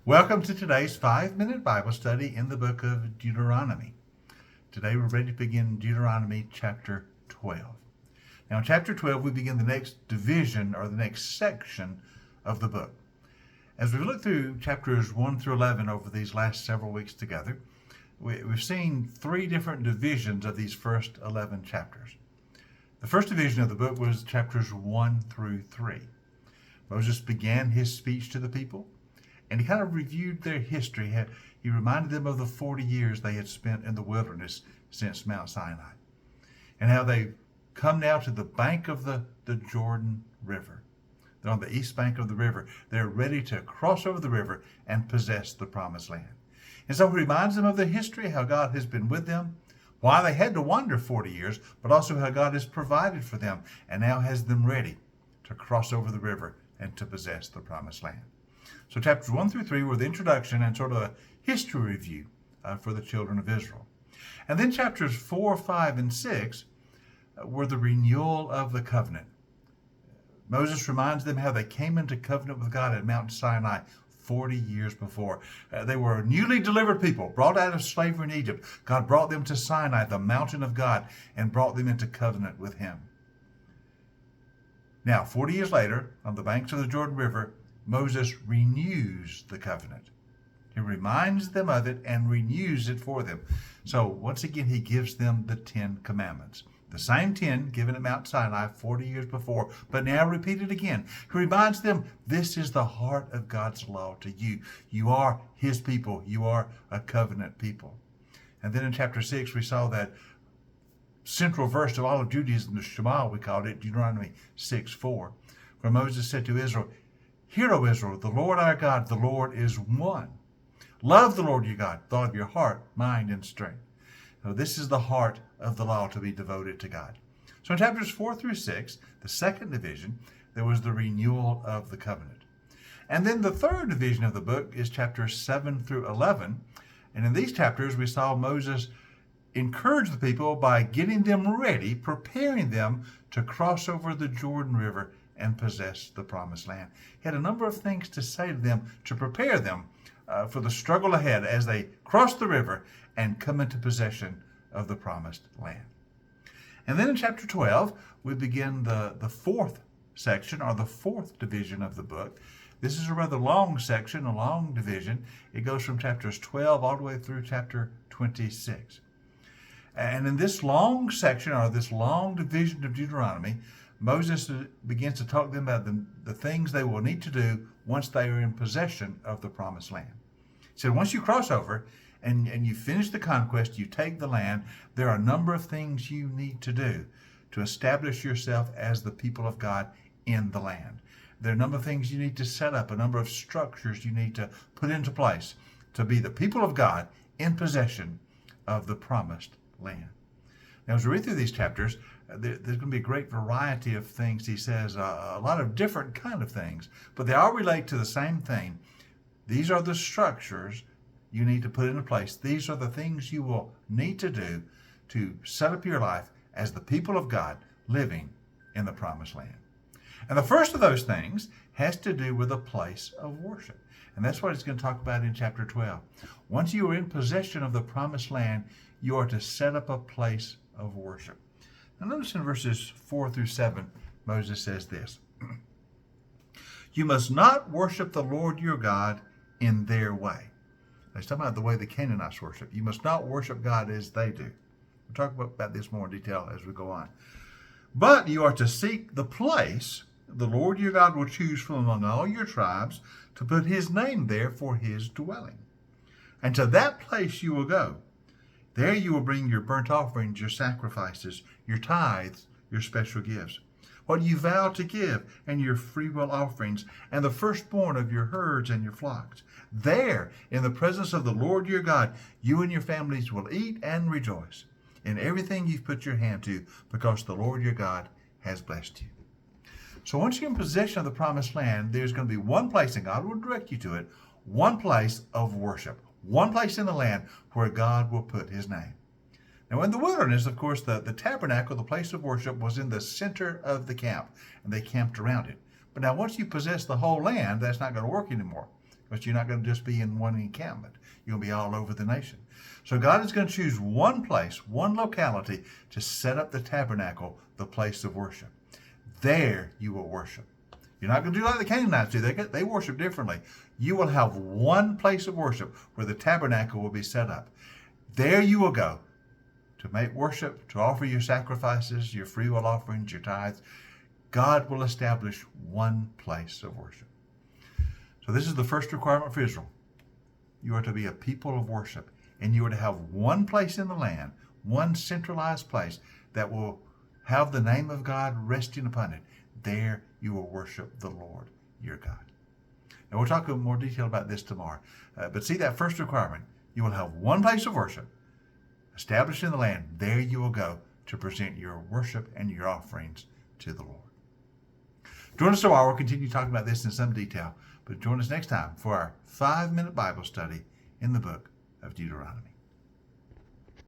Welcome to today's 5-minute Bible study in the book of Deuteronomy. Today we're ready to begin Deuteronomy chapter 12. Now in chapter 12 we begin the next division or the next section of the book. As we look through chapters 1 through 11 over these last several weeks together, we've seen three different divisions of these first 11 chapters. The first division of the book was chapters 1 through 3. Moses began his speech to the people, and he kind of reviewed their history. He reminded them of the 40 years they had spent in the wilderness since Mount Sinai, and how they've come now to the bank of the Jordan River. They're on the east bank of the river. They're ready to cross over the river and possess the promised land. And so he reminds them of their history, how God has been with them, why they had to wander 40 years, but also how God has provided for them and now has them ready to cross over the river and to possess the promised land. So chapters 1 through 3 were the introduction and sort of a history review for the children of Israel. And then chapters 4, 5, and 6 were the renewal of the covenant. Moses reminds them how they came into covenant with God at Mount Sinai 40 years before. They were a newly delivered people, brought out of slavery in Egypt. God brought them to Sinai, the mountain of God, and brought them into covenant with him. Now, 40 years later, on the banks of the Jordan River, Moses renews the covenant. He reminds them of it and renews it for them. So once again, he gives them the 10 commandments. The same 10 given at Mount Sinai 40 years before, but now repeated again. He reminds them this is the heart of God's law to you. You are his people. You are a covenant people. And then in chapter 6, we saw that central verse of all of Judaism, the Shema, we called it, Deuteronomy 6:4, where Moses said to Israel, "Hear, O Israel, the Lord our God, the Lord is one. Love the Lord your God, with all of your heart, mind, and strength." So this is the heart of the law, to be devoted to God. So in chapters 4 through 6, the second division, there was the renewal of the covenant. And then the third division of the book is chapters 7 through 11. And in these chapters, we saw Moses encourage the people by getting them ready, preparing them to cross over the Jordan River and possess the promised land. He had a number of things to say to them to prepare them for the struggle ahead as they cross the river and come into possession of the promised land. And then in chapter 12, we begin the fourth section, or the fourth division of the book. This is a rather long section, a long division. It goes from chapters 12 all the way through chapter 26. And in this long section, or this long division of Deuteronomy, Moses begins to talk to them about the things they will need to do once they are in possession of the promised land. He said, once you cross over and you finish the conquest, you take the land, there are a number of things you need to do to establish yourself as the people of God in the land. There are a number of things you need to set up, a number of structures you need to put into place to be the people of God in possession of the promised land. Now, as we read through these chapters, there's going to be a great variety of things he says, a lot of different kind of things, but they all relate to the same thing. These are the structures you need to put into place. These are the things you will need to do to set up your life as the people of God living in the promised land. And the first of those things has to do with a place of worship. And that's what he's going to talk about in chapter 12. Once you are in possession of the promised land, you are to set up a place of worship. Now notice in verses 4 through 7, Moses says this: "You must not worship the Lord your God in their way." Now, he's talking about the way the Canaanites worship. You must not worship God as they do. We'll talk about this more in detail as we go on. "But you are to seek the place the Lord your God will choose from among all your tribes to put his name there for his dwelling. And to that place you will go. There you will bring your burnt offerings, your sacrifices, your tithes, your special gifts, what you vow to give, and your freewill offerings, and the firstborn of your herds and your flocks. There, in the presence of the Lord your God, you and your families will eat and rejoice in everything you've put your hand to, because the Lord your God has blessed you." So once you're in possession of the promised land, there's going to be one place, and God will direct you to it, one place of worship. One place in the land where God will put his name. Now in the wilderness, of course, the tabernacle, the place of worship, was in the center of the camp, and they camped around it. But now once you possess the whole land, that's not going to work anymore. But you're not going to just be in one encampment. You'll be all over the nation. So God is going to choose one place, one locality to set up the tabernacle, the place of worship. There you will worship. You're not going to do like the Canaanites do. They worship differently. You will have one place of worship where the tabernacle will be set up. There you will go to make worship, to offer your sacrifices, your free will offerings, your tithes. God will establish one place of worship. So this is the first requirement for Israel. You are to be a people of worship, and you are to have one place in the land, one centralized place that will have the name of God resting upon it. There you will worship the Lord your God. And we'll talk in more detail about this tomorrow. But see that first requirement. You will have one place of worship established in the land. There you will go to present your worship and your offerings to the Lord. Join us tomorrow. We'll continue talking about this in some detail. But join us next time for our 5-minute Bible study in the book of Deuteronomy.